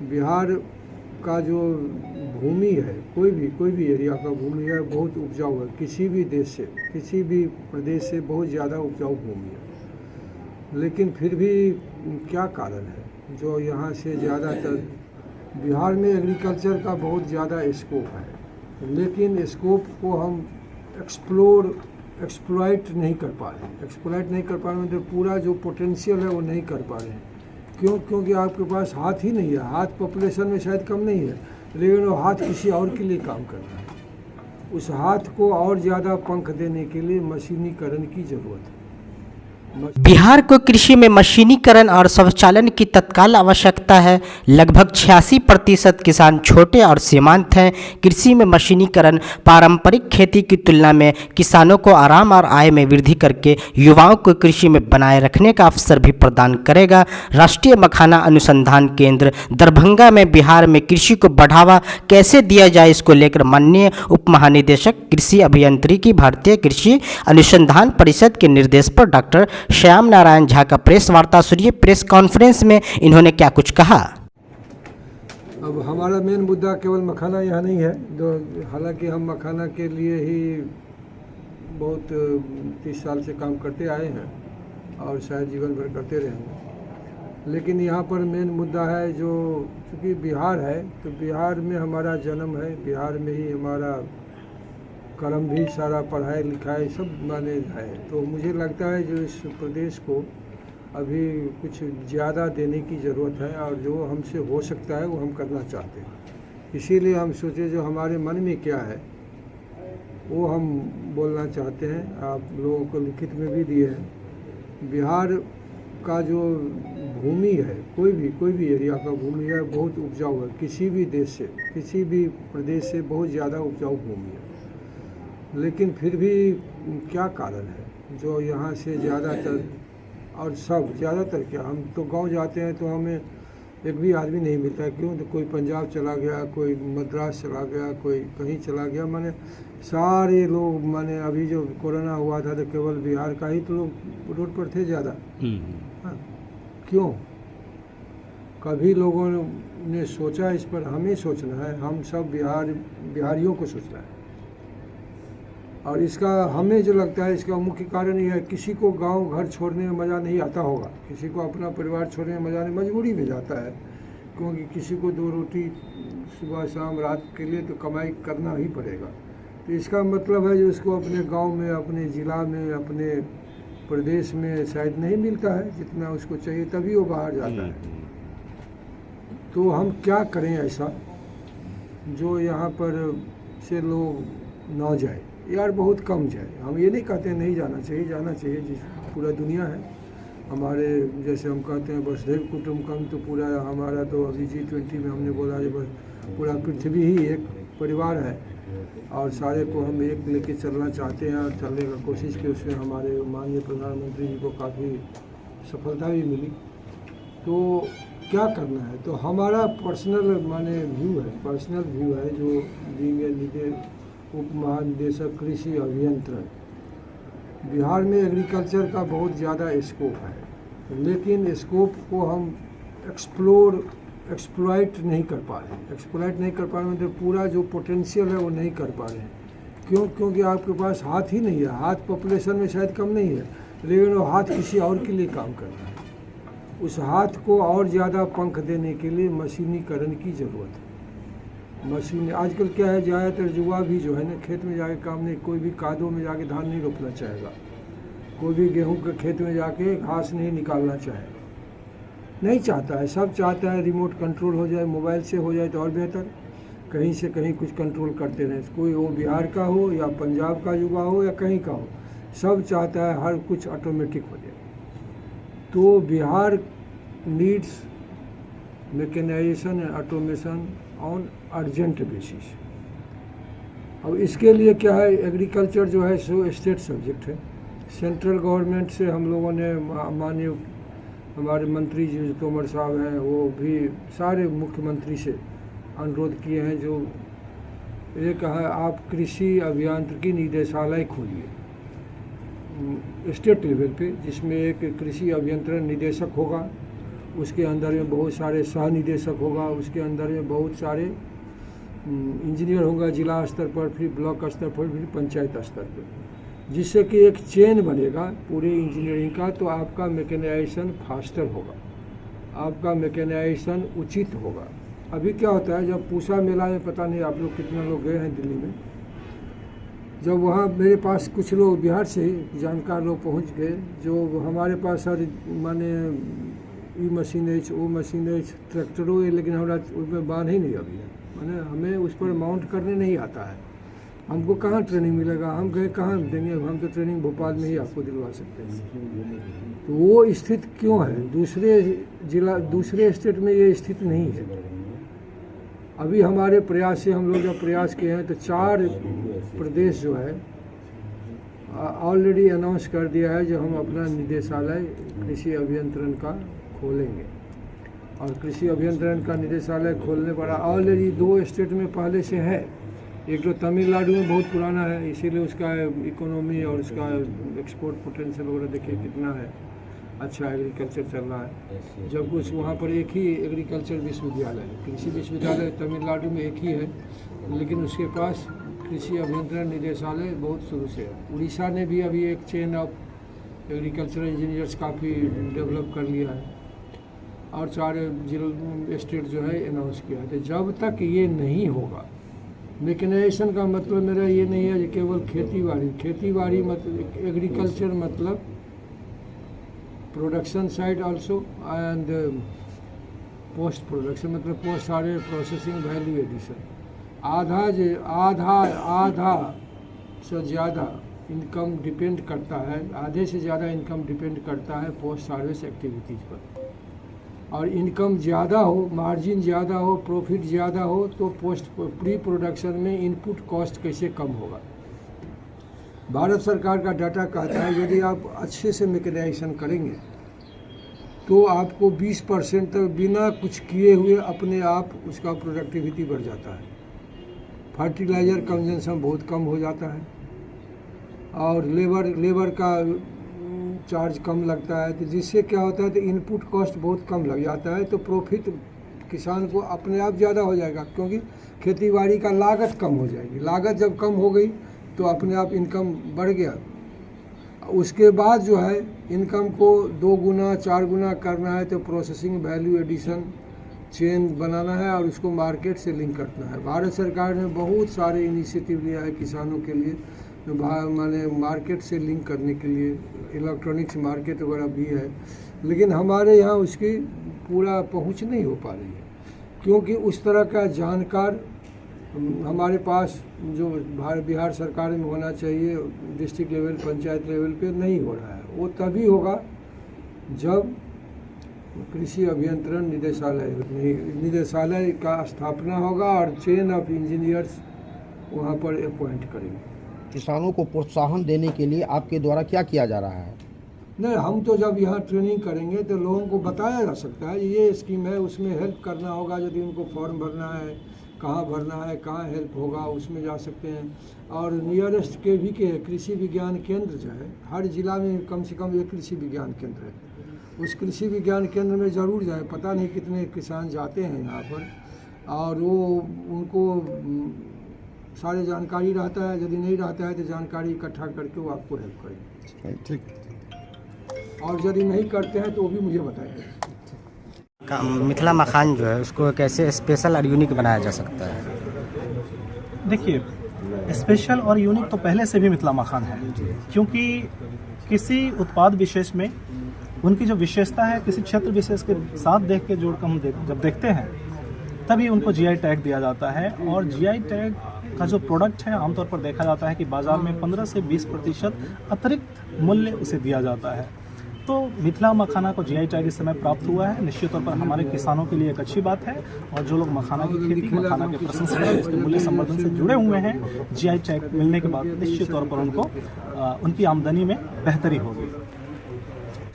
बिहार का जो भूमि है, कोई भी एरिया का भूमि है, बहुत उपजाऊ है। किसी भी देश से, किसी भी प्रदेश से बहुत ज़्यादा उपजाऊ भूमि है। लेकिन फिर भी क्या कारण है जो यहाँ से ज़्यादातर बिहार में एग्रीकल्चर का बहुत ज़्यादा स्कोप है, लेकिन स्कोप को हम एक्सप्लॉइट नहीं कर पा रहे हैं। मतलब पूरा जो पोटेंशियल है वो नहीं कर पा रहे हैं। क्योंकि आपके पास हाथ ही नहीं है। हाथ पॉपुलेशन में शायद कम नहीं है, लेकिन वो हाथ किसी और के लिए काम कर रहा है। उस हाथ को और ज़्यादा पंख देने के लिए मशीनीकरण की ज़रूरत है। बिहार को कृषि में मशीनीकरण और स्वचालन की तत्काल आवश्यकता है। लगभग 86% किसान छोटे और सीमांत हैं। कृषि में मशीनीकरण पारंपरिक खेती की तुलना में किसानों को आराम और आय में वृद्धि करके युवाओं को कृषि में बनाए रखने का अवसर भी प्रदान करेगा। राष्ट्रीय मखाना अनुसंधान केंद्र दरभंगा में बिहार में कृषि को बढ़ावा कैसे दिया जाए, इसको लेकर माननीय उप महानिदेशक कृषि अभियांत्रिकी भारतीय कृषि अनुसंधान परिषद के निर्देश पर डॉक्टर श्याम नारायण झा का प्रेस वार्ता सुनिए। प्रेस कॉन्फ्रेंस में इन्होंने क्या कुछ कहा। अब हमारा मेन मुद्दा केवल मखाना यहाँ नहीं है, हालांकि हम मखाना के लिए ही बहुत 30 साल से काम करते आए हैं और शायद जीवन भर करते रहेंगे। लेकिन यहाँ पर मेन मुद्दा है जो, चूँकि बिहार है तो बिहार में हमारा जन्म है, बिहार में ही हमारा कर्म भी सारा, पढ़ाई लिखाई सब माने है। तो मुझे लगता है जो इस प्रदेश को अभी कुछ ज़्यादा देने की ज़रूरत है और जो हमसे हो सकता है वो हम करना चाहते हैं। इसीलिए हम सोचे जो हमारे मन में क्या है वो हम बोलना चाहते हैं। आप लोगों को लिखित में भी दिए हैं। बिहार का जो भूमि है, कोई भी एरिया का भूमि है, बहुत उपजाऊ है। किसी भी देश से, किसी भी प्रदेश से बहुत ज़्यादा उपजाऊ भूमि है। लेकिन फिर भी क्या कारण है जो यहाँ से ज़्यादातर, और सब ज़्यादातर क्या, हम तो गांव जाते हैं तो हमें एक भी आदमी नहीं मिलता है। क्यों? तो कोई पंजाब चला गया, कोई मद्रास चला गया, कोई कहीं चला गया। माने सारे लोग, माने अभी जो कोरोना हुआ था तो केवल बिहार का ही तो लोग रोड पर थे ज़्यादा। हाँ, क्यों? कभी लोगों ने सोचा इस पर? हमें सोचना है, हम सब बिहारियों को सोचना है। और इसका हमें जो लगता है इसका मुख्य कारण ये है, किसी को गांव घर छोड़ने में मज़ा नहीं आता होगा, किसी को अपना परिवार छोड़ने में मज़ा नहीं, मजबूरी में जाता है। क्योंकि किसी को 2 रोटी सुबह शाम रात के लिए तो कमाई करना ही पड़ेगा। तो इसका मतलब है जो उसको अपने गांव में, अपने ज़िला में, अपने प्रदेश में शायद नहीं मिलता है जितना उसको चाहिए, तभी वो बाहर जाता है। तो हम क्या करें ऐसा जो यहाँ पर से लोग ना जाए, यार बहुत कम जाए। हम ये नहीं कहते नहीं जाना चाहिए, जाना चाहिए। जिस पूरा दुनिया है हमारे, जैसे हम कहते हैं वसुधैव कुटुंबकम, तो पूरा हमारा तो अभी G20 में हमने बोला है बस पूरा पृथ्वी ही एक परिवार है और सारे को हम एक लेके चलना चाहते हैं और चलने का कोशिश की। उसमें हमारे माननीय प्रधानमंत्री जी को काफ़ी सफलता भी मिली। तो क्या करना है, तो हमारा पर्सनल व्यू है जो दी उप महानिदेशक कृषि अभियंत्रण। बिहार में एग्रीकल्चर का बहुत ज़्यादा स्कोप है, लेकिन स्कोप को हम एक्सप्लॉइट नहीं कर पा रहे हैं। मतलब पूरा जो पोटेंशियल है वो नहीं कर पा रहे हैं। क्योंकि आपके पास हाथ ही नहीं है। हाथ पॉपुलेशन में शायद कम नहीं है, लेकिन वो हाथ किसी और के लिए काम कर रहा है। उस हाथ को और ज़्यादा पंख देने के लिए मशीनीकरण की ज़रूरत है। मशीन आजकल क्या है, ज़्यादातर युवा भी जो है ना खेत में जाके काम नहीं, कोई भी कादों में जाके धान नहीं रोपना चाहेगा, कोई भी गेहूं के खेत में जाके घास नहीं निकालना चाहेगा, नहीं चाहता है। सब चाहता है रिमोट कंट्रोल हो जाए, मोबाइल से हो जाए तो और बेहतर, कहीं से कहीं कुछ कंट्रोल करते रहें। कोई वो बिहार का हो या पंजाब का युवा हो या कहीं का हो, सब चाहता है हर कुछ ऑटोमेटिक हो जाए। तो Bihar needs mechanisation and automation on urgent basis. अब इसके लिए क्या है, एग्रीकल्चर जो है सो स्टेट सब्जेक्ट है। सेंट्रल गवर्नमेंट से हम लोगों ने, माननीय हमारे मंत्री जी तोमर साहब हैं, वो भी सारे मुख्यमंत्री से अनुरोध किए हैं। जो एक है, आप कृषि अभियांत्रिकी निदेशालय खोलिए स्टेट लेवल पे, जिसमें एक कृषि अभियंत्रण निदेशक होगा उसके अंदर में बहुत सारे सह निदेशक होगा, उसके अंदर में बहुत सारे इंजीनियर होगा जिला स्तर पर, फिर ब्लॉक स्तर पर, फिर पंचायत स्तर पर, जिससे कि एक चेन बनेगा पूरी इंजीनियरिंग का। तो आपका मैकेनाइजेशन फास्टर होगा, आपका मैकेनाइजेशन उचित होगा। अभी क्या होता है, जब पूसा मेला में, पता नहीं आप लोग कितने लोग गए हैं दिल्ली में, जब वहाँ मेरे पास कुछ लोग बिहार से ही जानकार लोग पहुँच गए, जो हमारे पास सर माने ई मशीन है, वो मशीन है, ट्रैक्टरों है, लेकिन हमारा उसमें बांध ही नहीं अभी है, माने हमें उस पर माउंट करने नहीं आता है। हमको कहाँ ट्रेनिंग मिलेगा, हम कहे कहाँ देंगे, हम तो ट्रेनिंग भोपाल में ही आपको दिलवा सकते हैं। तो वो स्थिति क्यों है, दूसरे स्टेट में ये स्थिति नहीं है। अभी हमारे प्रयास से हम लोग जब प्रयास किए हैं तो 4 प्रदेश जो है ऑलरेडी अनाउंस कर दिया है जो हम अपना निदेशालय कृषि अभियंत्रण का खोलेंगे। और कृषि अभियंत्रण का निदेशालय खोलने पर ऑलरेडी 2 स्टेट में पहले से है। एक तो तमिलनाडु में बहुत पुराना है, इसीलिए उसका इकोनॉमी और उसका एक्सपोर्ट पोटेंशियल वगैरह देखिए कितना है, अच्छा एग्रीकल्चर चल रहा है। जब कुछ वहाँ पर एक ही एग्रीकल्चर विश्वविद्यालय है, कृषि विश्वविद्यालय तमिलनाडु में एक ही है, लेकिन उसके पास कृषि अभियंत्रण निदेशालय बहुत शुरू से है। उड़ीसा ने भी अभी एक चेन ऑफ एग्रीकल्चरल इंजीनियर्स काफ़ी डेवलप कर लिया है, और 4 स्टेट जो है अनाउंस किया है। तो जब तक ये नहीं होगा, मैकेनाइजेशन का मतलब मेरा ये नहीं है कि केवल खेती बाड़ी मतलब एग्रीकल्चर मतलब production side also and post production मतलब पोस्ट सारे प्रोसेसिंग वैल्यू एडिशन। आधा से ज़्यादा इनकम डिपेंड करता है, आधे से ज़्यादा इनकम डिपेंड करता है पोस्ट सर्विस एक्टिविटीज़ पर। और इनकम ज़्यादा हो, मार्जिन ज़्यादा हो, प्रॉफिट ज़्यादा हो तो पोस्ट प्री प्रोडक्शन में इनपुट कॉस्ट कैसे कम होगा। भारत सरकार का डाटा कहता है यदि आप अच्छे से मैकेनाइजेशन करेंगे तो आपको 20% तक बिना कुछ किए हुए अपने आप उसका प्रोडक्टिविटी बढ़ जाता है। फर्टिलाइज़र कंजम्पशन बहुत कम हो जाता है और लेबर का चार्ज कम लगता है, तो जिससे क्या होता है तो इनपुट कॉस्ट बहुत कम लग जाता है, तो प्रॉफिट किसान को अपने आप ज़्यादा हो जाएगा, क्योंकि खेतीबाड़ी का लागत कम हो जाएगी। लागत जब कम हो गई तो अपने आप इनकम बढ़ गया। उसके बाद जो है इनकम को 2 गुना 4 गुना करना है तो प्रोसेसिंग वैल्यू एडिशन चेन बनाना है और उसको मार्केट से लिंक करना है। भारत सरकार ने बहुत सारे इनिशिएटिव लिया है किसानों के लिए, माने मार्केट से लिंक करने के लिए, इलेक्ट्रॉनिक्स मार्केट वगैरह भी है, लेकिन हमारे यहाँ उसकी पूरा पहुँच नहीं हो पा रही है, क्योंकि उस तरह का जानकार हमारे पास जो बिहार सरकार में होना चाहिए डिस्ट्रिक्ट लेवल पंचायत लेवल पे नहीं हो रहा है। वो तभी होगा जब कृषि अभियंत्रण निदेशालय का स्थापना होगा और चेन ऑफ इंजीनियर्स वहाँ पर अपॉइंट करेंगे। किसानों को प्रोत्साहन देने के लिए आपके द्वारा क्या किया जा रहा है? नहीं, हम तो जब यहाँ ट्रेनिंग करेंगे तो लोगों को बताया जा सकता है ये स्कीम है, उसमें हेल्प करना होगा। यदि उनको फॉर्म भरना है, कहाँ भरना है, कहाँ हेल्प होगा, उसमें जा सकते हैं। और नियरेस्ट के कृषि विज्ञान केंद्र जो है, हर जिला में कम से कम एक कृषि विज्ञान केंद्र है। उस कृषि विज्ञान केंद्र में ज़रूर जाए, पता नहीं कितने किसान जाते हैं यहाँ पर, और वो उनको सारी जानकारी रहता है। यदि नहीं रहता है तो जानकारी इकट्ठा करके वो आपको हेल्प करेंगे। ठीक। और यदि नहीं करते हैं तो वो भी मुझे बताएंगे। मिथिला मखान जो है उसको कैसे स्पेशल और यूनिक बनाया जा सकता है? देखिए, स्पेशल और यूनिक तो पहले से भी मिथिला मखान है, क्योंकि किसी उत्पाद विशेष में उनकी जो विशेषता है किसी क्षेत्र विशेष के साथ देख के जोड़ कर हम जब देखते हैं तभी उनको जीआई टैग दिया जाता है। और जीआई टैग का जो प्रोडक्ट है आमतौर पर देखा जाता है कि बाज़ार में 15 से 20% अतिरिक्त मूल्य उसे दिया जाता है। तो मिथिला मखाना को जीआई टैग इस समय प्राप्त हुआ है। निश्चित तौर पर हमारे किसानों के लिए एक अच्छी बात है, और जो लोग मखाना की खेती, मखाना के प्रसंस्करण, इसके मूल्य संवर्धन से जुड़े हुए हैं, जीआई टैग मिलने के बाद निश्चित तौर पर उनको उनकी आमदनी में बेहतरी होगी।